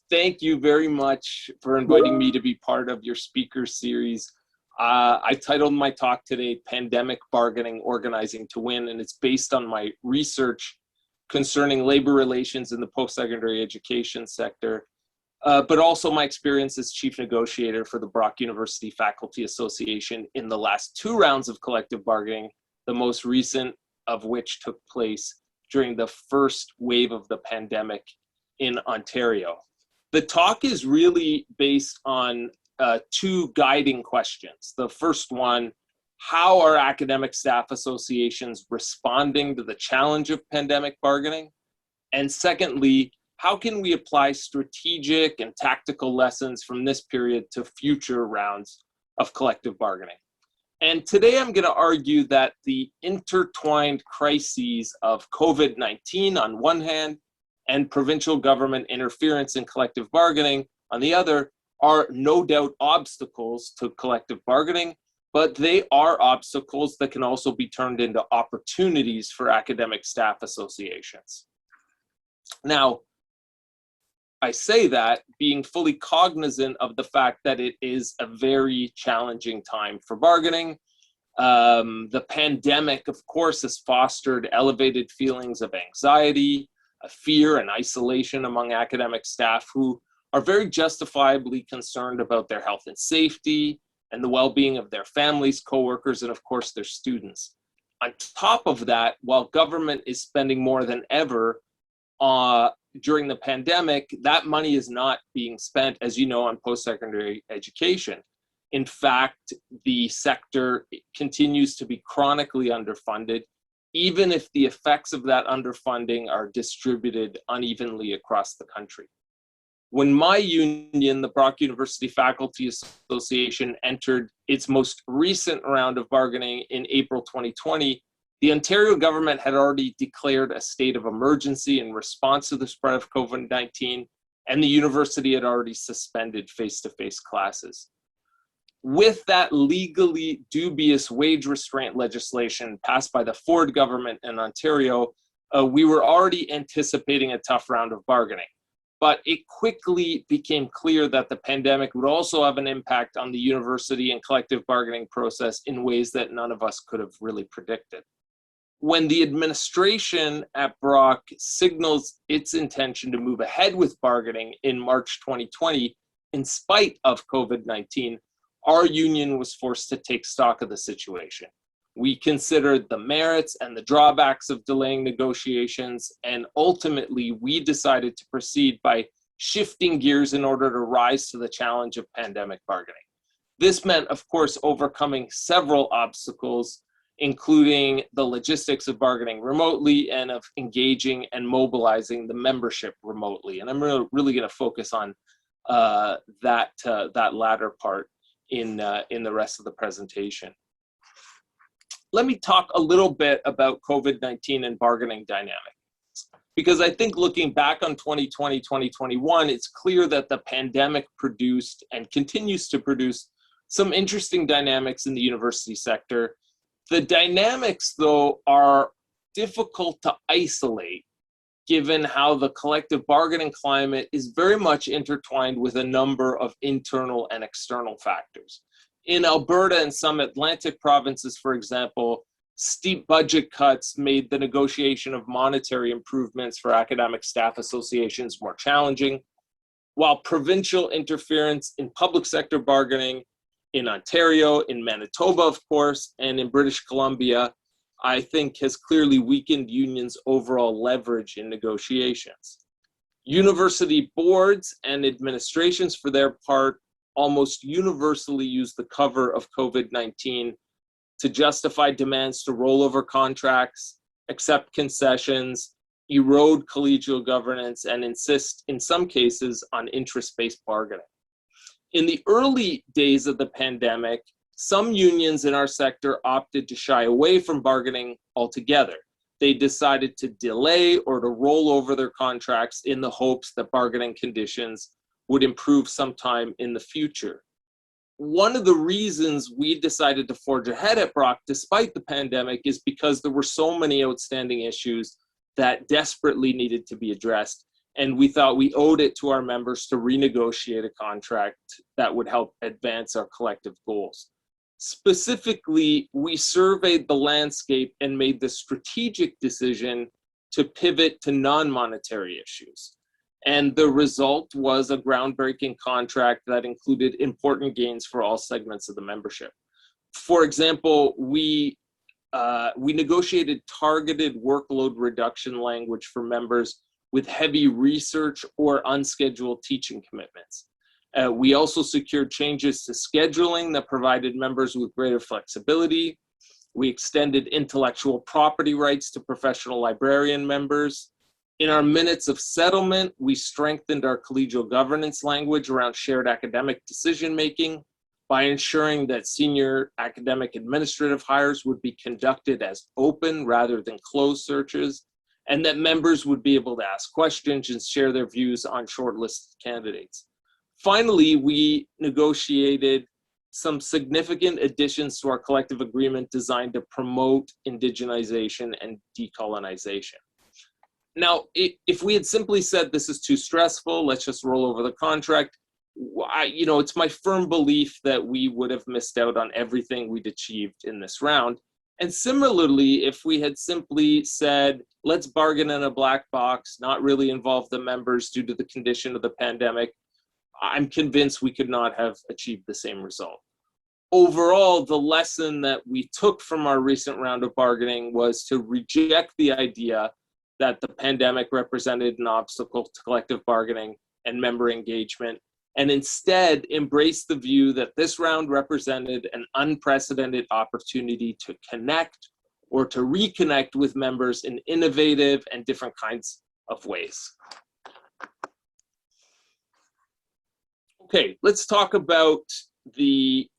Thank you very much for inviting me to be part of your speaker series. I titled my talk today, Pandemic Bargaining, Organizing to Win, and it's based on my research concerning labor relations in the post-secondary education sector, but also my experience as Chief Negotiator for the Brock University Faculty Association in the last 2 rounds of collective bargaining, the most recent of which took place during the first wave of the pandemic in Ontario. The talk is really based on 2 guiding questions. The first one, how are academic staff associations responding to the challenge of pandemic bargaining? And secondly, how can we apply strategic and tactical lessons from this period to future rounds of collective bargaining? And today I'm going to argue that the intertwined crises of COVID-19 on one hand and provincial government interference in collective bargaining on the other are no doubt obstacles to collective bargaining, but they are obstacles that can also be turned into opportunities for academic staff associations. Now, I say that being fully cognizant of the fact that it is a very challenging time for bargaining. The pandemic, of course, has fostered elevated feelings of anxiety, fear, and isolation among academic staff who are very justifiably concerned about their health and safety and the well-being of their families, coworkers, and of course their students. On top of that, while government is spending more than ever during the pandemic, that money is not being spent, as you know, on post-secondary education. In fact, the sector continues to be chronically underfunded, even if the effects of that underfunding are distributed unevenly across the country. When my union, the Brock University Faculty Association, entered its most recent round of bargaining in April 2020, the Ontario government had already declared a state of emergency in response to the spread of COVID-19, and the university had already suspended face-to-face classes. With that legally dubious wage restraint legislation passed by the Ford government in Ontario, we were already anticipating a tough round of bargaining. But it quickly became clear that the pandemic would also have an impact on the university and collective bargaining process in ways that none of us could have really predicted. When the administration at Brock signals its intention to move ahead with bargaining in March 2020, in spite of COVID-19, our union was forced to take stock of the situation. We considered the merits and the drawbacks of delaying negotiations, and ultimately we decided to proceed by shifting gears in order to rise to the challenge of pandemic bargaining. This meant, of course, overcoming several obstacles, including the logistics of bargaining remotely and of engaging and mobilizing the membership remotely. And I'm really going to focus on that latter part in the rest of the presentation. Let me talk a little bit about COVID-19 and bargaining dynamics, because I think looking back on 2020, 2021, it's clear that the pandemic produced and continues to produce some interesting dynamics in the university sector. The dynamics, though, are difficult to isolate, given how the collective bargaining climate is very much intertwined with a number of internal and external factors. In Alberta and some Atlantic provinces, for example, steep budget cuts made the negotiation of monetary improvements for academic staff associations more challenging, while provincial interference in public sector bargaining in Ontario, in Manitoba, of course, and in British Columbia, I think has clearly weakened unions' overall leverage in negotiations. University boards and administrations, for their part, almost universally use the cover of COVID-19 to justify demands to roll over contracts, accept concessions, erode collegial governance, and insist, in some cases, on interest-based bargaining. In the early days of the pandemic, some unions in our sector opted to shy away from bargaining altogether. They decided to delay or to roll over their contracts in the hopes that bargaining conditions would improve sometime in the future. One of the reasons we decided to forge ahead at Brock despite the pandemic is because there were so many outstanding issues that desperately needed to be addressed, and we thought we owed it to our members to renegotiate a contract that would help advance our collective goals. Specifically, we surveyed the landscape and made the strategic decision to pivot to non-monetary issues. And the result was a groundbreaking contract that included important gains for all segments of the membership. For example, we negotiated targeted workload reduction language for members with heavy research or unscheduled teaching commitments. We also secured changes to scheduling that provided members with greater flexibility. We extended intellectual property rights to professional librarian members. In our minutes of settlement, we strengthened our collegial governance language around shared academic decision-making by ensuring that senior academic administrative hires would be conducted as open rather than closed searches, and that members would be able to ask questions and share their views on shortlisted candidates. Finally, we negotiated some significant additions to our collective agreement designed to promote indigenization and decolonization. Now, if we had simply said this is too stressful, let's just roll over the contract, it's my firm belief that we would have missed out on everything we'd achieved in this round. And similarly, if we had simply said, let's bargain in a black box, not really involve the members due to the condition of the pandemic, I'm convinced we could not have achieved the same result. Overall, the lesson that we took from our recent round of bargaining was to reject the idea that the pandemic represented an obstacle to collective bargaining and member engagement, and instead embrace the view that this round represented an unprecedented opportunity to connect or to reconnect with members in innovative and different kinds of ways. Okay, let's talk about the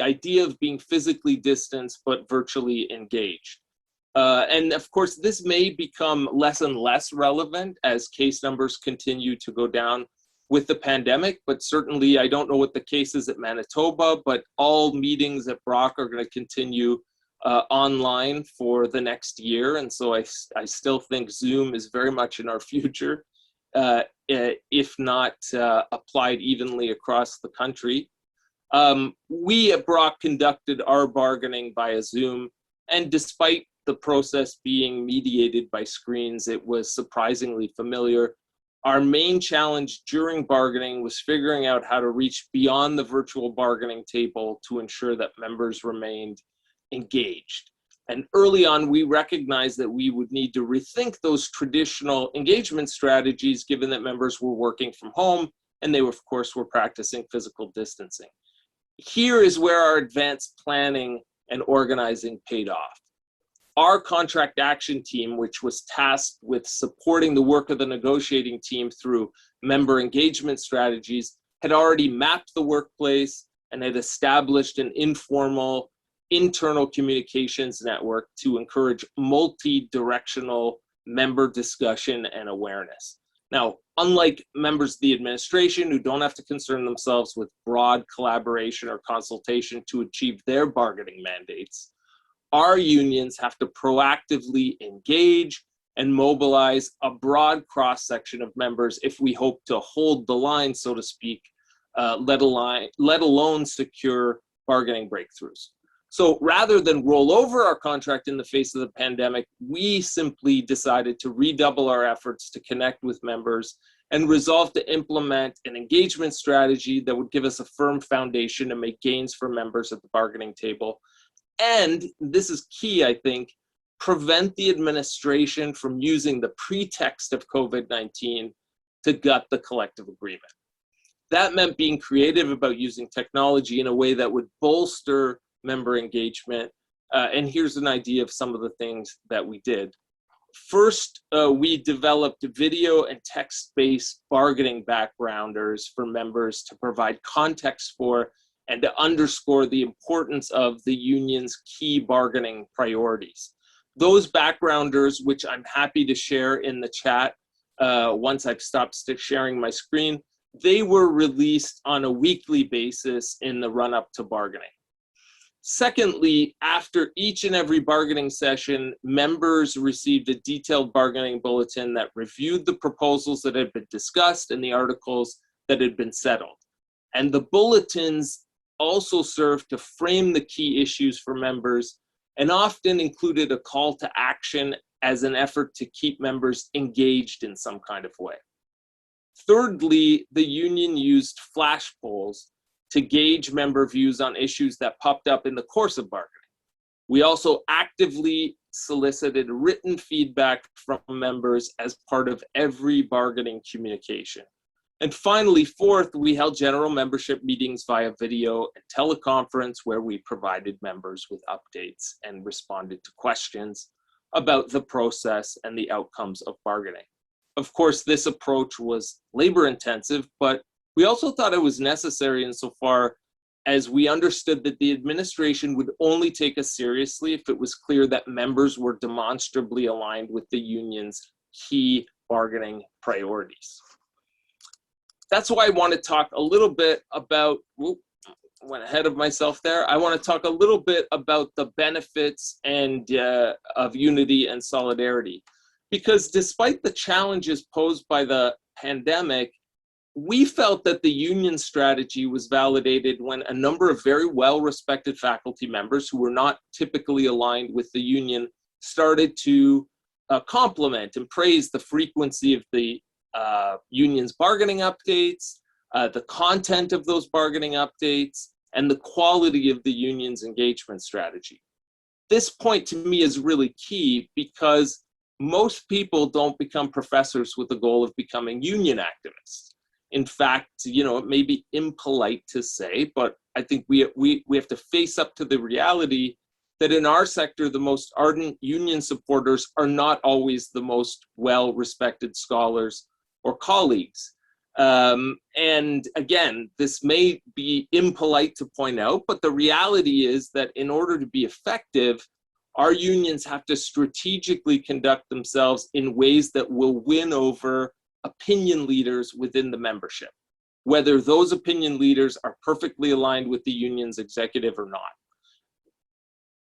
idea of being physically distanced but virtually engaged. And of course, this may become less and less relevant as case numbers continue to go down with the pandemic, but certainly I don't know what the case is at Manitoba, but all meetings at Brock are going to continue online for the next year. And so I still think Zoom is very much in our future, if not applied evenly across the country. We at Brock conducted our bargaining via Zoom, and despite the process being mediated by screens, it was surprisingly familiar. Our main challenge during bargaining was figuring out how to reach beyond the virtual bargaining table to ensure that members remained engaged. And early on, we recognized that we would need to rethink those traditional engagement strategies, given that members were working from home and they, of course, were practicing physical distancing. Here is where our advanced planning and organizing paid off. Our contract action team, which was tasked with supporting the work of the negotiating team through member engagement strategies, had already mapped the workplace and had established an informal internal communications network to encourage multi-directional member discussion and awareness. Now, unlike members of the administration who don't have to concern themselves with broad collaboration or consultation to achieve their bargaining mandates, our unions have to proactively engage and mobilize a broad cross-section of members if we hope to hold the line, so to speak, let alone secure bargaining breakthroughs. So rather than roll over our contract in the face of the pandemic, we simply decided to redouble our efforts to connect with members and resolve to implement an engagement strategy that would give us a firm foundation to make gains for members at the bargaining table. And this is key, I think, prevent the administration from using the pretext of COVID-19 to gut the collective agreement. That meant being creative about using technology in a way that would bolster member engagement. And here's an idea of some of the things that we did. First, we developed video and text-based bargaining backgrounders for members to provide context for and to underscore the importance of the union's key bargaining priorities. Those backgrounders, which I'm happy to share in the chat once I've stopped sharing my screen, they were released on a weekly basis in the run-up to bargaining. Secondly, after each and every bargaining session, members received a detailed bargaining bulletin that reviewed the proposals that had been discussed and the articles that had been settled. And the bulletins also served to frame the key issues for members and often included a call to action as an effort to keep members engaged in some kind of way. Thirdly, the union used flash polls to gauge member views on issues that popped up in the course of bargaining. We also actively solicited written feedback from members as part of every bargaining communication. And finally, fourth, we held general membership meetings via video and teleconference where we provided members with updates and responded to questions about the process and the outcomes of bargaining. Of course, this approach was labor intensive, but we also thought it was necessary insofar as we understood that the administration would only take us seriously if it was clear that members were demonstrably aligned with the union's key bargaining priorities. That's why I want to talk a little bit about, went ahead of myself there. I want to talk a little bit about the benefits of unity and solidarity. Because despite the challenges posed by the pandemic, we felt that the union strategy was validated when a number of very well-respected faculty members who were not typically aligned with the union started to compliment and praise the frequency of the union's bargaining updates, the content of those bargaining updates, and the quality of the union's engagement strategy. This point to me is really key because most people don't become professors with the goal of becoming union activists. In fact, it may be impolite to say, but I think we have to face up to the reality that in our sector, the most ardent union supporters are not always the most well-respected scholars or colleagues. And again, this may be impolite to point out, but the reality is that in order to be effective, our unions have to strategically conduct themselves in ways that will win over opinion leaders within the membership, whether those opinion leaders are perfectly aligned with the union's executive or not.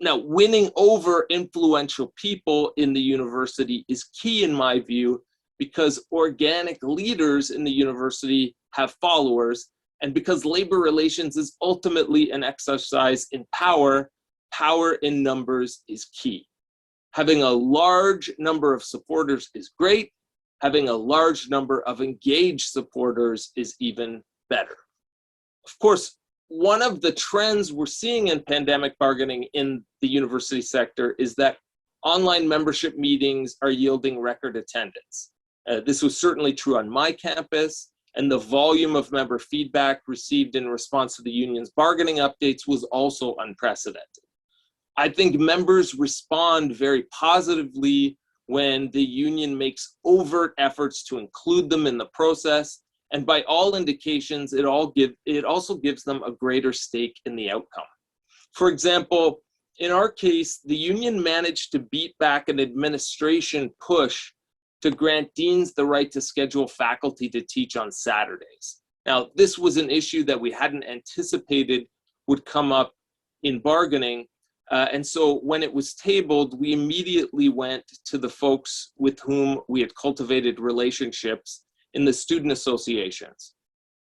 Now, winning over influential people in the university is key in my view, because organic leaders in the university have followers, and because labor relations is ultimately an exercise in power, power in numbers is key. Having a large number of supporters is great. Having a large number of engaged supporters is even better. Of course, one of the trends we're seeing in pandemic bargaining in the university sector is that online membership meetings are yielding record attendance. This was certainly true on my campus, and the volume of member feedback received in response to the union's bargaining updates was also unprecedented. I think members respond very positively when the union makes overt efforts to include them in the process, and by all indications, it also gives them a greater stake in the outcome. For example, in our case, the union managed to beat back an administration push to grant deans the right to schedule faculty to teach on Saturdays. Now, this was an issue that we hadn't anticipated would come up in bargaining, and so when it was tabled, we immediately went to the folks with whom we had cultivated relationships in the student associations.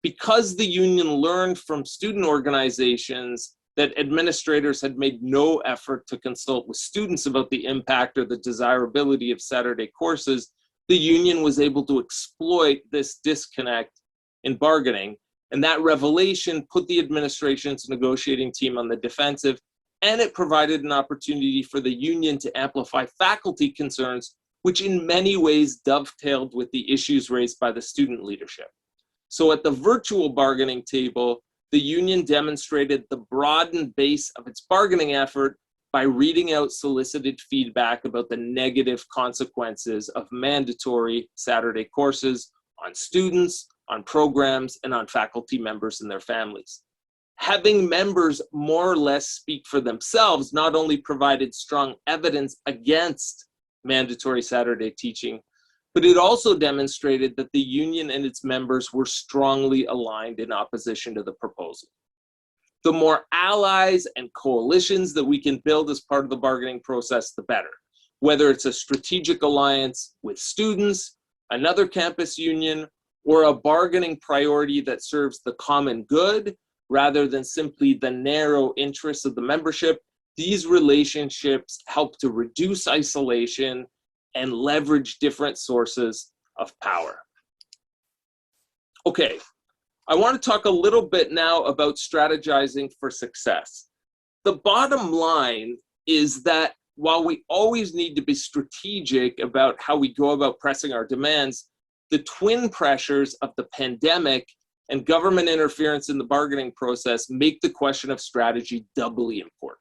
Because the union learned from student organizations that administrators had made no effort to consult with students about the impact or the desirability of Saturday courses, the union was able to exploit this disconnect in bargaining. And that revelation put the administration's negotiating team on the defensive, and it provided an opportunity for the union to amplify faculty concerns, which in many ways dovetailed with the issues raised by the student leadership. So at the virtual bargaining table, the union demonstrated the broadened base of its bargaining effort by reading out solicited feedback about the negative consequences of mandatory Saturday courses on students, on programs, and on faculty members and their families. Having members more or less speak for themselves not only provided strong evidence against mandatory Saturday teaching, but it also demonstrated that the union and its members were strongly aligned in opposition to the proposal. The more allies and coalitions that we can build as part of the bargaining process, the better. Whether it's a strategic alliance with students, another campus union, or a bargaining priority that serves the common good rather than simply the narrow interests of the membership, these relationships help to reduce isolation and leverage different sources of power. Okay, I want to talk a little bit now about strategizing for success. The bottom line is that while we always need to be strategic about how we go about pressing our demands, the twin pressures of the pandemic and government interference in the bargaining process make the question of strategy doubly important.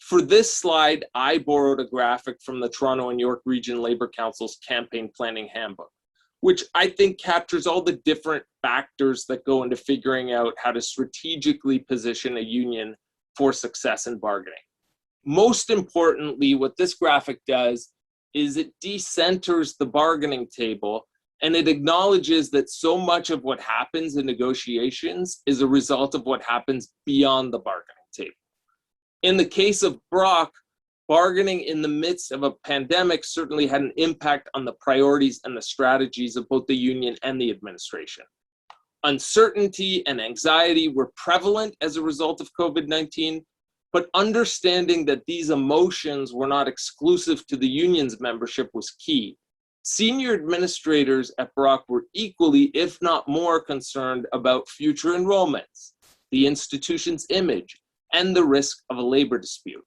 For this slide, I borrowed a graphic from the Toronto and York Region Labour Council's campaign planning handbook, which I think captures all the different factors that go into figuring out how to strategically position a union for success in bargaining. Most importantly, what this graphic does is it decenters the bargaining table, and it acknowledges that so much of what happens in negotiations is a result of what happens beyond the bargaining table. In the case of Brock, bargaining in the midst of a pandemic certainly had an impact on the priorities and the strategies of both the union and the administration. Uncertainty and anxiety were prevalent as a result of COVID-19, but understanding that these emotions were not exclusive to the union's membership was key. Senior administrators at Brock were equally, if not more, concerned about future enrollments, the institution's image, and the risk of a labor dispute.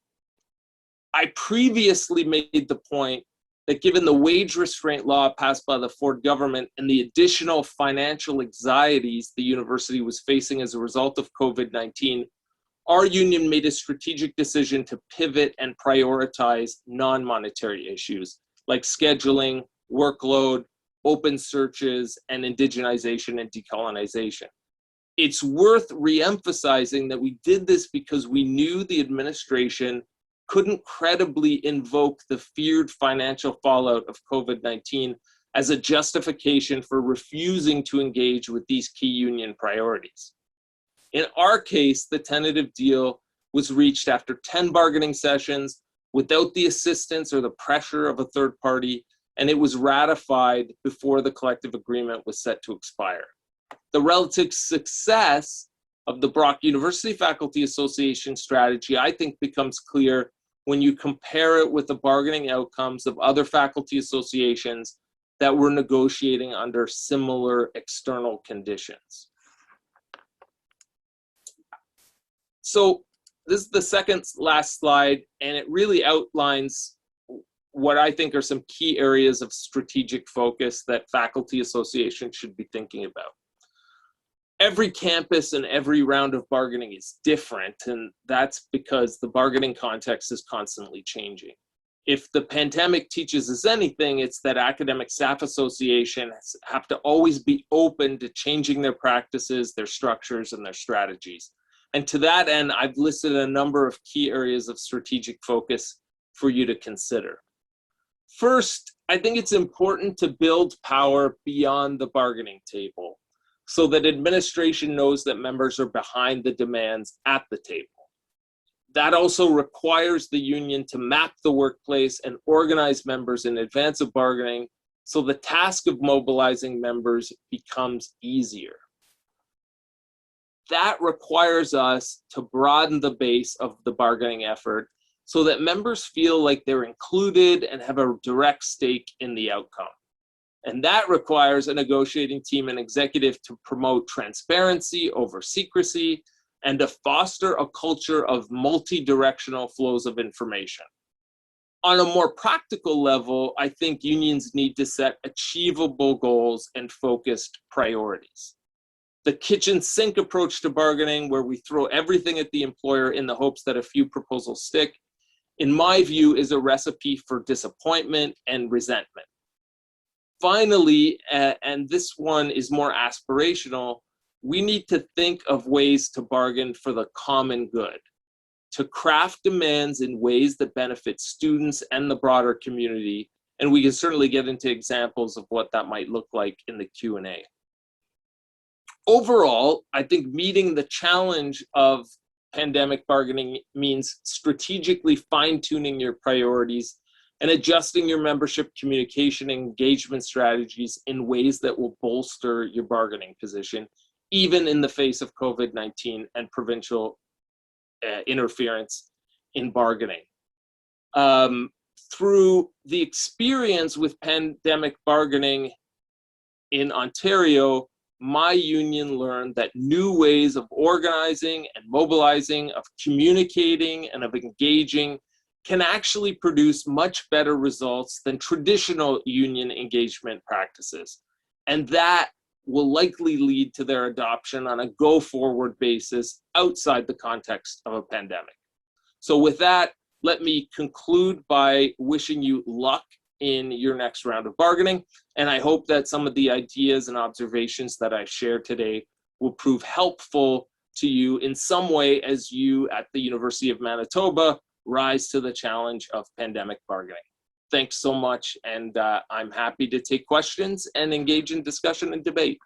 I previously made the point that given the wage restraint law passed by the Ford government and the additional financial anxieties the university was facing as a result of COVID-19, our union made a strategic decision to pivot and prioritize non-monetary issues like scheduling, workload, open searches, and indigenization and decolonization. It's worth re-emphasizing that we did this because we knew the administration couldn't credibly invoke the feared financial fallout of COVID-19 as a justification for refusing to engage with these key union priorities. In our case, the tentative deal was reached after 10 bargaining sessions without the assistance or the pressure of a third party, and it was ratified before the collective agreement was set to expire. The relative success of the Brock University Faculty Association strategy, I think, becomes clear when you compare it with the bargaining outcomes of other faculty associations that were negotiating under similar external conditions. So this is the second last slide, and it really outlines what I think are some key areas of strategic focus that faculty associations should be thinking about. Every campus and every round of bargaining is different, and that's because the bargaining context is constantly changing. If the pandemic teaches us anything, it's that academic staff associations have to always be open to changing their practices, their structures, and their strategies. And to that end, I've listed a number of key areas of strategic focus for you to consider. First, I think it's important to build power beyond the bargaining table so that administration knows that members are behind the demands at the table. That also requires the union to map the workplace and organize members in advance of bargaining so the task of mobilizing members becomes easier. That requires us to broaden the base of the bargaining effort so that members feel like they're included and have a direct stake in the outcome. And that requires a negotiating team and executive to promote transparency over secrecy and to foster a culture of multi-directional flows of information. On a more practical level, I think unions need to set achievable goals and focused priorities. The kitchen sink approach to bargaining, where we throw everything at the employer in the hopes that a few proposals stick, in my view, is a recipe for disappointment and resentment. Finally, and this one is more aspirational, we need to think of ways to bargain for the common good, to craft demands in ways that benefit students and the broader community, and we can certainly get into examples of what that might look like in the Q&A. Overall, I think meeting the challenge of pandemic bargaining means strategically fine-tuning your priorities and adjusting your membership communication and engagement strategies in ways that will bolster your bargaining position, even in the face of COVID-19 and provincial interference in bargaining. Through the experience with pandemic bargaining in Ontario, my union learned that new ways of organizing and mobilizing, of communicating and of engaging can actually produce much better results than traditional union engagement practices. And that will likely lead to their adoption on a go-forward basis outside the context of a pandemic. So with that, let me conclude by wishing you luck in your next round of bargaining. And I hope that some of the ideas and observations that I shared today will prove helpful to you in some way as you at the University of Manitoba rise to the challenge of pandemic bargaining. Thanks so much, and I'm happy to take questions and engage in discussion and debate.